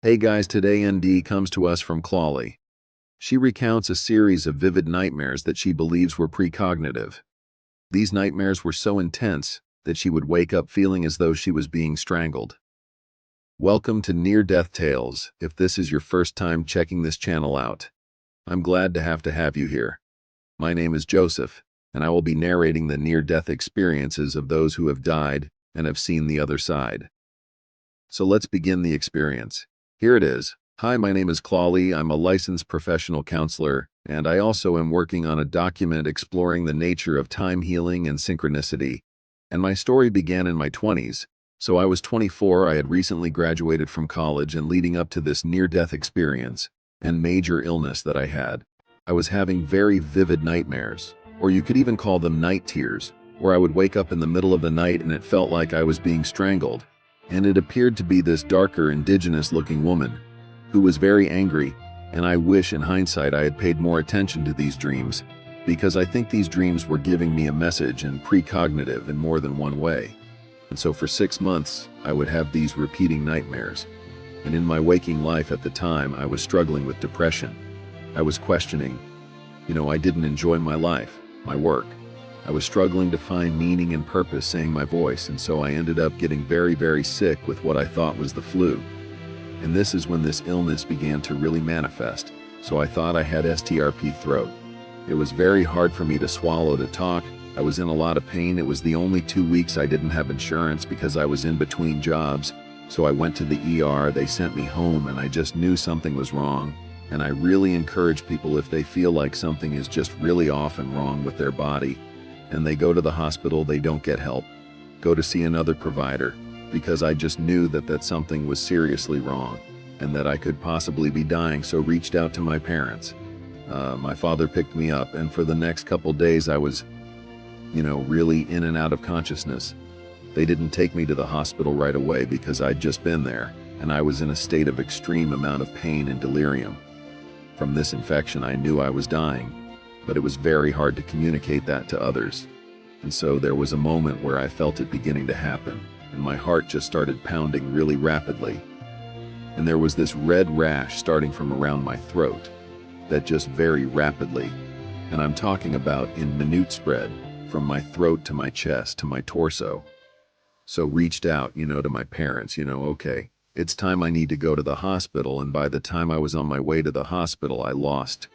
Hey guys, today ND comes to us from Clawley. She recounts a series of vivid nightmares that she believes were precognitive. These nightmares were so intense that she would wake up feeling as though she was being strangled. Welcome to Near-Death Tales. If this is your first time checking this channel out, I'm glad to have you here. My name is Joseph, and I will be narrating the near-death experiences of those who have died and have seen the other side. So let's begin the experience. Here it is. Hi, my name is Clawley. I'm a licensed professional counselor, and I also am working on a document exploring the nature of time healing and synchronicity. And my story began in my 20s. So I was 24, I had recently graduated from college, and leading up to this near-death experience and major illness that I had, I was having very vivid nightmares, or you could even call them night tears, where I would wake up in the middle of the night and it felt like I was being strangled. And it appeared to be this darker, indigenous-looking woman who was very angry, and I wish in hindsight I had paid more attention to these dreams, because I think these dreams were giving me a message and precognitive in more than one way. And so for 6 months, I would have these repeating nightmares. And in my waking life at the time, I was struggling with depression. I was questioning, I didn't enjoy my life, my work. I was struggling to find meaning and purpose saying my voice, and so I ended up getting very, very sick with what I thought was the flu. And this is when this illness began to really manifest, so I thought I had strep throat. It was very hard for me to swallow, to talk. I was in a lot of pain. It was the only 2 weeks I didn't have insurance because I was in between jobs, so I went to the ER, they sent me home, and I just knew something was wrong. And I really encourage people, if they feel like something is just really off and wrong with their body, and they go to the hospital, they don't get help, go to see another provider, because I just knew that something was seriously wrong and that I could possibly be dying. So reached out to my parents. My father picked me up, and for the next couple days I was, really in and out of consciousness. They didn't take me to the hospital right away because I'd just been there, and I was in a state of extreme amount of pain and delirium. From this infection, I knew I was dying, but it was very hard to communicate that to others. And so there was a moment where I felt it beginning to happen, and my heart just started pounding really rapidly. And there was this red rash starting from around my throat that just very rapidly, and I'm talking about in minute spread, from my throat to my chest to my torso. So reached out, to my parents, okay, it's time, I need to go to the hospital. And by the time I was on my way to the hospital, I lost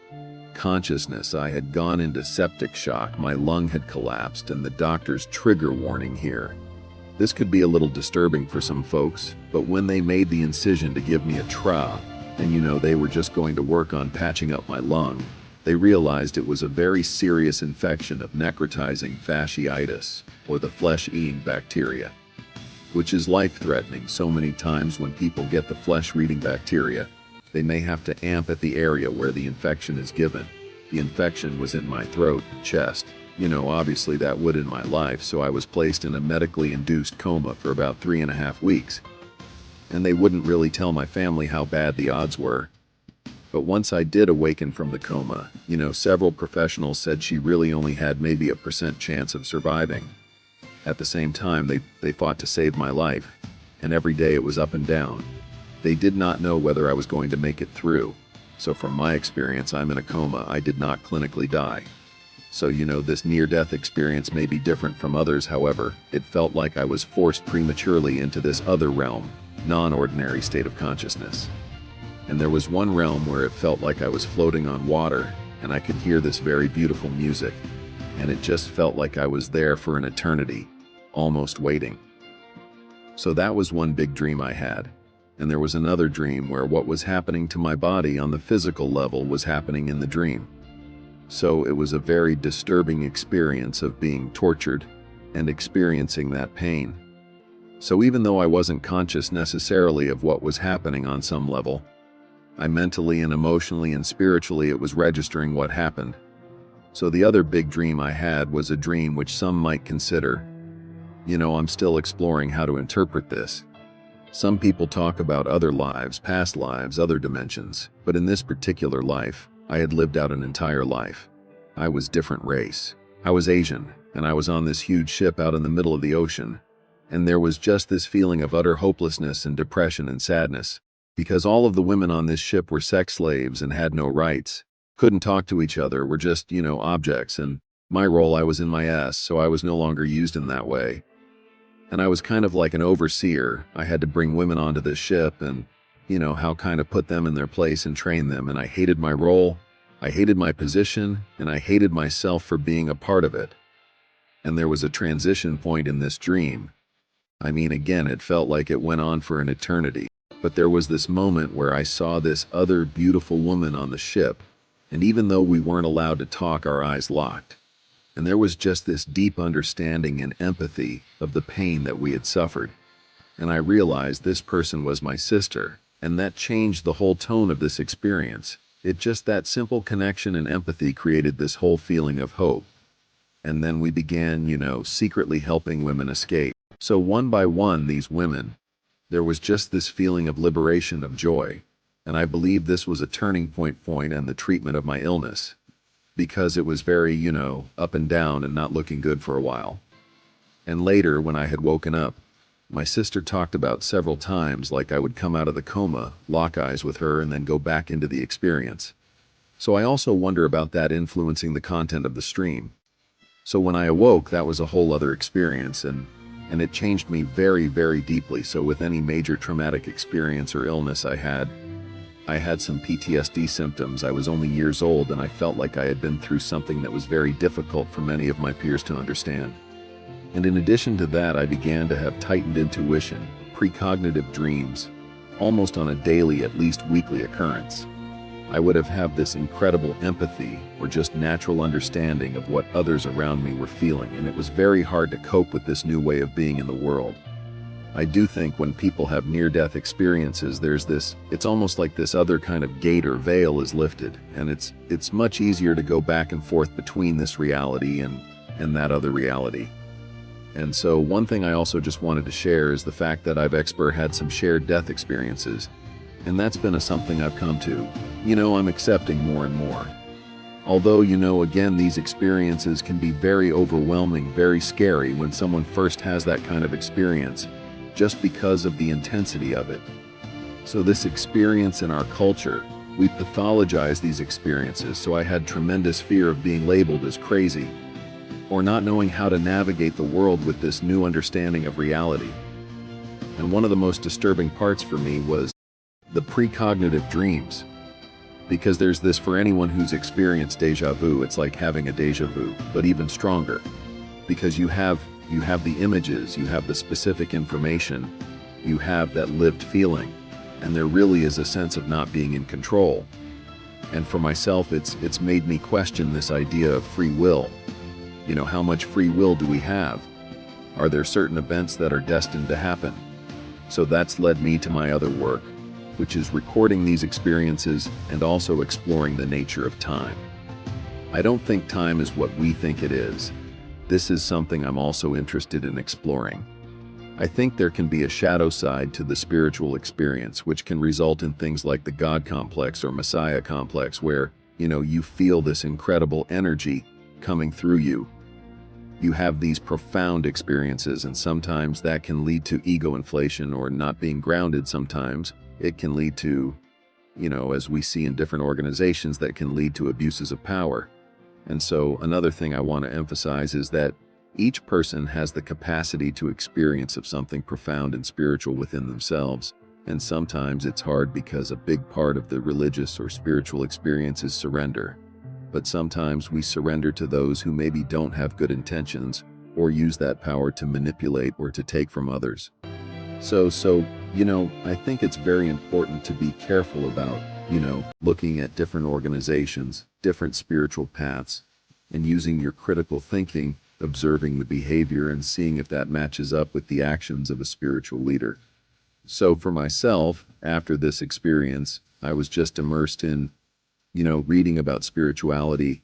consciousness. I had gone into septic shock, my lung had collapsed, and the doctor's trigger warning here. This could be a little disturbing for some folks, but when they made the incision to give me a TRA, and they were just going to work on patching up my lung, they realized it was a very serious infection of necrotizing fasciitis, or the flesh-eating bacteria, which is life-threatening. So many times when people get the flesh-eating bacteria, they may have to amp at the area where the infection is given. The infection was in my throat and chest. Obviously that would in my life, so I was placed in a medically induced coma for about 3.5 weeks. And they wouldn't really tell my family how bad the odds were. But once I did awaken from the coma, several professionals said she really only had maybe a % chance of surviving. At the same time, they fought to save my life, and every day it was up and down. They did not know whether I was going to make it through. So from my experience, I'm in a coma. I did not clinically die. So this near-death experience may be different from others. However, it felt like I was forced prematurely into this other realm, non-ordinary state of consciousness. And there was one realm where it felt like I was floating on water, and I could hear this very beautiful music, and it just felt like I was there for an eternity, almost waiting. So that was one big dream I had. And there was another dream where what was happening to my body on the physical level was happening in the dream. So it was a very disturbing experience of being tortured and experiencing that pain. So even though I wasn't conscious necessarily of what was happening on some level, I mentally and emotionally and spiritually, it was registering what happened. So the other big dream I had was a dream which some might consider, I'm still exploring how to interpret this. Some people talk about other lives, past lives, other dimensions, but in this particular life, I had lived out an entire life. I was different race. I was Asian, and I was on this huge ship out in the middle of the ocean. And there was just this feeling of utter hopelessness and depression and sadness. because all of the women on this ship were sex slaves and had no rights, couldn't talk to each other, were just, objects, and my role, I was in my S, so I was no longer used in that way. And I was kind of like an overseer. I had to bring women onto this ship and, how kind of put them in their place and train them, and I hated my role, I hated my position, and I hated myself for being a part of it. And there was a transition point in this dream. I mean, again, it felt like it went on for an eternity. But there was this moment where I saw this other beautiful woman on the ship, and even though we weren't allowed to talk, our eyes locked. And there was just this deep understanding and empathy of the pain that we had suffered. And I realized this person was my sister, and that changed the whole tone of this experience. That simple connection and empathy created this whole feeling of hope. And then we began, secretly helping women escape. So one by one, these women, there was just this feeling of liberation, of joy. And I believe this was a turning point and the treatment of my illness, because it was very, up and down and not looking good for a while. And later, when I had woken up, my sister talked about several times like I would come out of the coma, lock eyes with her, and then go back into the experience. So I also wonder about that influencing the content of the stream. So when I awoke, that was a whole other experience, and it changed me very, very deeply. So with any major traumatic experience or illness I had some PTSD symptoms. I was only years old, and I felt like I had been through something that was very difficult for many of my peers to understand. And in addition to that, I began to have heightened intuition, precognitive dreams, almost on a daily, at least weekly occurrence. I would have this incredible empathy or just natural understanding of what others around me were feeling, and it was very hard to cope with this new way of being in the world. I do think when people have near-death experiences, it's almost like this other kind of gate or veil is lifted, and it's much easier to go back and forth between this reality and that other reality. And so one thing I also just wanted to share is the fact that I've had some shared death experiences. And that's been something I've come to, I'm accepting more and more. Although, again, these experiences can be very overwhelming, very scary when someone first has that kind of experience, just because of the intensity of it. So this experience in our culture, we pathologize these experiences, so I had tremendous fear of being labeled as crazy, or not knowing how to navigate the world with this new understanding of reality. And one of the most disturbing parts for me was the precognitive dreams, because there's this, for anyone who's experienced deja vu, it's like having a deja vu, but even stronger, because you have the images, you have the specific information, you have that lived feeling, and there really is a sense of not being in control. And for myself, it's made me question this idea of free will. How much free will do we have? Are there certain events that are destined to happen? So that's led me to my other work, which is recording these experiences and also exploring the nature of time. I don't think time is what we think it is. This is something I'm also interested in exploring. I think there can be a shadow side to the spiritual experience, which can result in things like the God complex or Messiah complex, where, you feel this incredible energy coming through you. You have these profound experiences, and sometimes that can lead to ego inflation or not being grounded. Sometimes it can lead to, as we see in different organizations, that can lead to abuses of power. And so another thing I want to emphasize is that each person has the capacity to experience of something profound and spiritual within themselves. And sometimes it's hard because a big part of the religious or spiritual experience is surrender. But sometimes we surrender to those who maybe don't have good intentions or use that power to manipulate or to take from others. So, I think it's very important to be careful about, looking at different organizations, different spiritual paths, and using your critical thinking, observing the behavior and seeing if that matches up with the actions of a spiritual leader. So for myself, after this experience, I was just immersed in, reading about spirituality,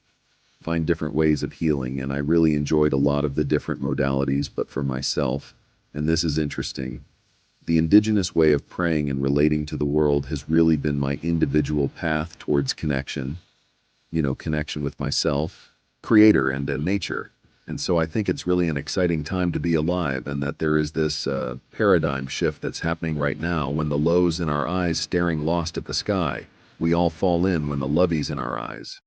find different ways of healing, and I really enjoyed a lot of the different modalities. But for myself, and this is interesting, the indigenous way of praying and relating to the world has really been my individual path towards connection, connection with myself, creator, and nature. And so I think it's really an exciting time to be alive, and that there is this paradigm shift that's happening right now when the low's in our eyes staring lost at the sky. We all fall in when the lovey's in our eyes.